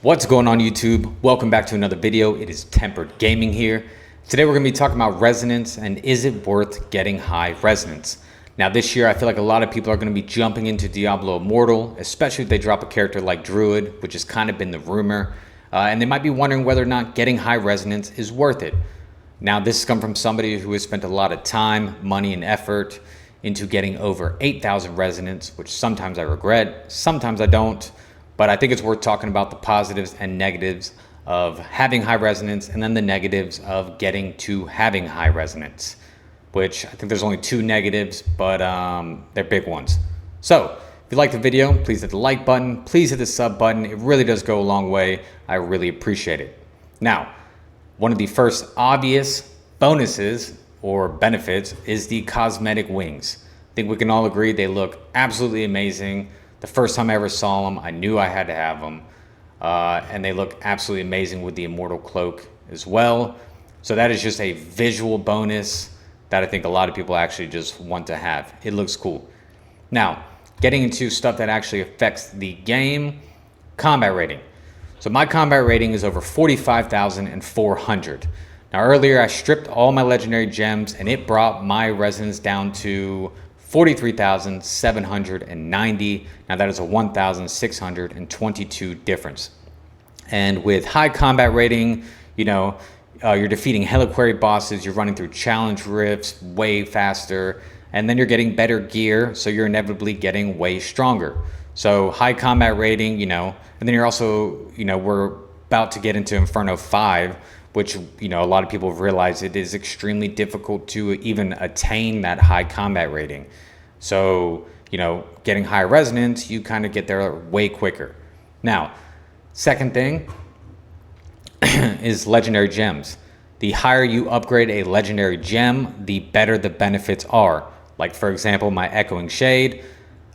What's going on YouTube? Welcome back to another video. It is Tempered Gaming here. Today we're going to be talking about resonance and is it worth getting high resonance? Now this year I feel like a lot of people are going to be jumping into Diablo Immortal, especially if they drop a character like Druid, which has kind of been the rumor. And they might be wondering whether or not getting high resonance is worth it. Now this has come from somebody who has spent a lot of time, money, and effort into getting over 8,000 resonance, which sometimes I regret, sometimes I don't. But I think it's worth talking about the positives and negatives of having high resonance and then the negatives of getting to having high resonance, which I think there's only two negatives, but they're big ones. So if you like the video, please hit the like button. Please hit the sub button. It really does go a long way. I really appreciate it. Now, one of the first obvious bonuses or benefits is the cosmetic wings. I think we can all agree they look absolutely amazing. The first time I ever saw them, I knew I had to have them. And they look absolutely amazing with the Immortal Cloak as well. So that is just a visual bonus that I think a lot of people actually just want to have. It looks cool. Now, getting into stuff that actually affects the game, combat rating. So my combat rating is over 45,400. Now earlier I stripped all my legendary gems and it brought my resonance down to 43,790. Now that is a 1,622 difference. And with high combat rating, you're defeating Heliquary bosses, you're running through challenge rifts way faster, and then you're getting better gear, so you're inevitably getting way stronger. So high combat rating, and then you're also, we're about to get into Inferno 5, which, a lot of people have realized it is extremely difficult to even attain that high combat rating. So, getting high resonance, you kind of get there way quicker. Now, second thing is legendary gems. The higher you upgrade a legendary gem, the better the benefits are. Like, for example, my Echoing Shade.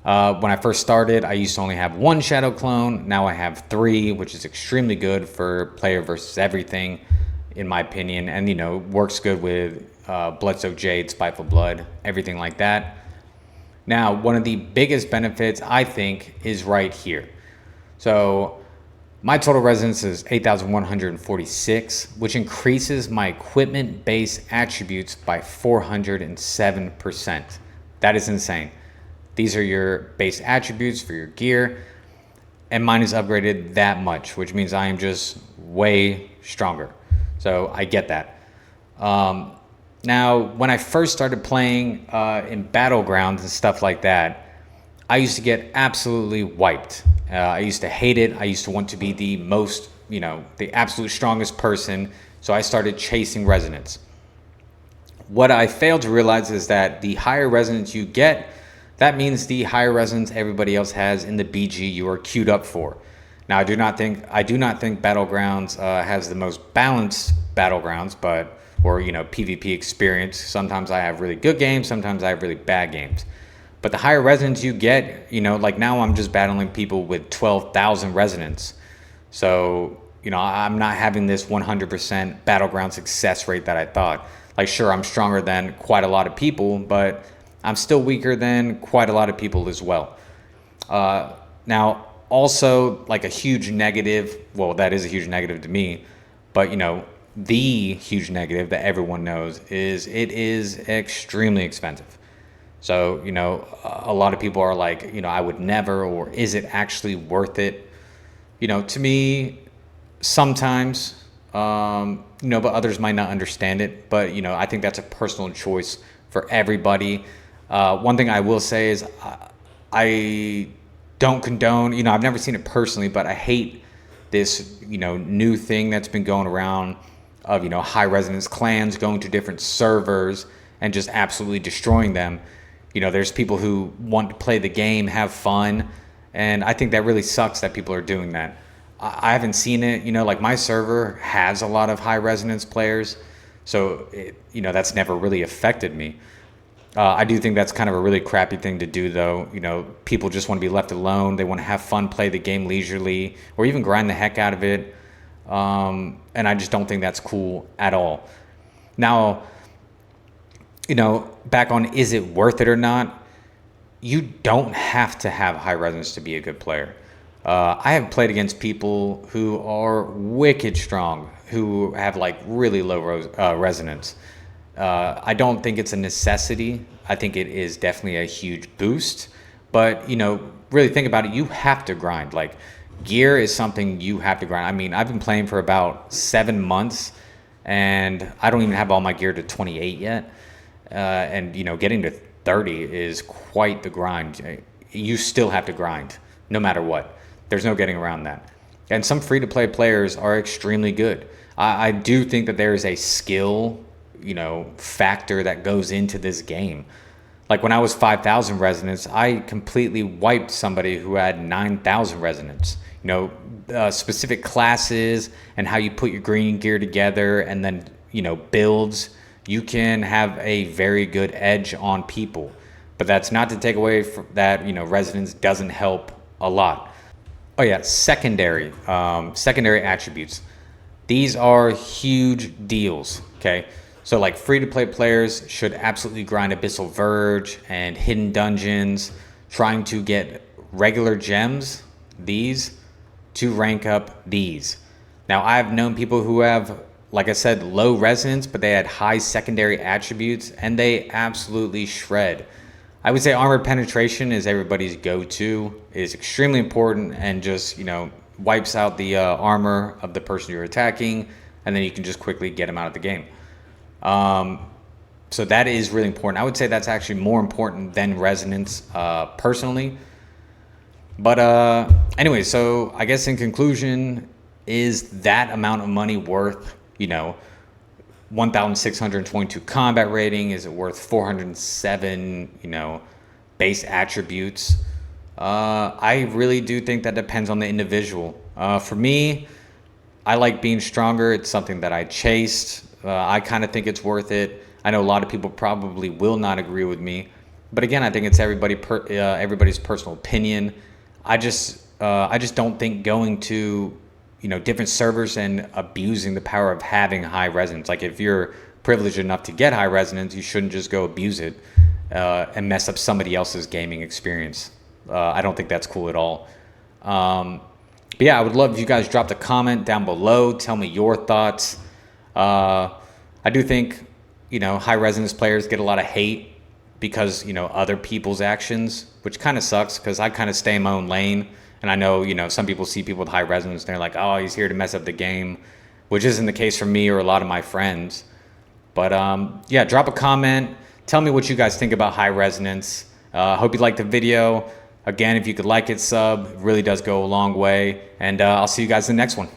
When I first started, I used to only have one Shadow Clone. Now I have 3, which is extremely good for player versus everything, in my opinion. And, works good with Bloodsoaked Jade, Spiteful Blood, everything like that. Now, one of the biggest benefits, I think, is right here. So my total resonance is 8,146, which increases my equipment base attributes by 407%. That is insane. These are your base attributes for your gear, and mine is upgraded that much, which means I am just way stronger. So I get that. Now, when I first started playing in Battlegrounds and stuff like that, I used to get absolutely wiped. I used to hate it. I used to want to be the most, the absolute strongest person. So I started chasing resonance. What I failed to realize is that the higher resonance you get, that means the higher resonance everybody else has in the BG you are queued up for. Now, I do not think Battlegrounds has the most balanced Battlegrounds, or PvP experience. Sometimes I have really good games, sometimes I have really bad games. But the higher resonance you get, like now I'm just battling people with 12,000 resonance. So, I'm not having this 100% Battleground success rate that I thought. Like, sure, I'm stronger than quite a lot of people, but I'm still weaker than quite a lot of people as well. Now, also, like a huge negative, well, that is a huge negative to me, but, the huge negative that everyone knows is it is extremely expensive. So, a lot of people are like, I would never, or is it actually worth it? To me, sometimes, but others might not understand it. But, I think that's a personal choice for everybody. One thing I will say is I don't condone, I've never seen it personally, but I hate this, new thing that's been going around of, high resonance clans going to different servers and just absolutely destroying them. There's people who want to play the game, have fun, and I think that really sucks that people are doing that. I haven't seen it, like my server has a lot of high resonance players, so that's never really affected me. I do think that's kind of a really crappy thing to do, though. People just want to be left alone. They want to have fun, play the game leisurely, or even grind the heck out of it. And I just don't think that's cool at all. Now, back on is it worth it or not, you don't have to have high resonance to be a good player. I have played against people who are wicked strong, who have like really low resonance. I don't think it's a necessity. I think it is definitely a huge boost. But, you know, really think about it. You have to grind. Like, gear is something you have to grind. I mean, I've been playing for about 7 months, and I don't even have all my gear to 28 yet. And, you know, getting to 30 is quite the grind. You still have to grind, no matter what. There's no getting around that. And some free-to-play players are extremely good. I do think that there is a skill, you know, factor that goes into this game. Like when I was 5,000 resonance, I completely wiped somebody who had 9,000 resonance. You know, specific classes and how you put your green gear together, and then, you know, builds. You can have a very good edge on people. But that's not to take away from that, you know, resonance doesn't help a lot. Oh yeah, secondary attributes. These are huge deals, okay? So like free-to-play players should absolutely grind Abyssal Verge and hidden dungeons, trying to get regular gems, these, to rank up these. Now I've known people who have, like I said, low resonance, but they had high secondary attributes, and they absolutely shred. I would say armor penetration is everybody's go-to. It is extremely important, and just, you know, wipes out the armor of the person you're attacking, and then you can just quickly get them out of the game. So that is really important. I would say that's actually more important than resonance, personally. But anyway, so I guess in conclusion, is that amount of money worth, you know, 1,622 combat rating? Is it worth 407, you know, base attributes? I really do think that depends on the individual. For me, I like being stronger. It's something that I chased. I kind of think it's worth it. I know a lot of people probably will not agree with me, but again, I think it's everybody's personal opinion. I just don't think going to, you know, different servers and abusing the power of having high resonance. Like if you're privileged enough to get high resonance, you shouldn't just go abuse it and mess up somebody else's gaming experience. I don't think that's cool at all. But yeah, I would love if you guys dropped a comment down below. Tell me your thoughts. I do think, you know, high resonance players get a lot of hate because, you know, other people's actions, which kind of sucks because I kind of stay in my own lane. And I know, you know, some people see people with high resonance and they're like, oh, he's here to mess up the game, which isn't the case for me or a lot of my friends. But yeah, drop a comment. Tell me what you guys think about high resonance. Hope you liked the video. Again, if you could like it, sub, it really does go a long way. And I'll see you guys in the next one.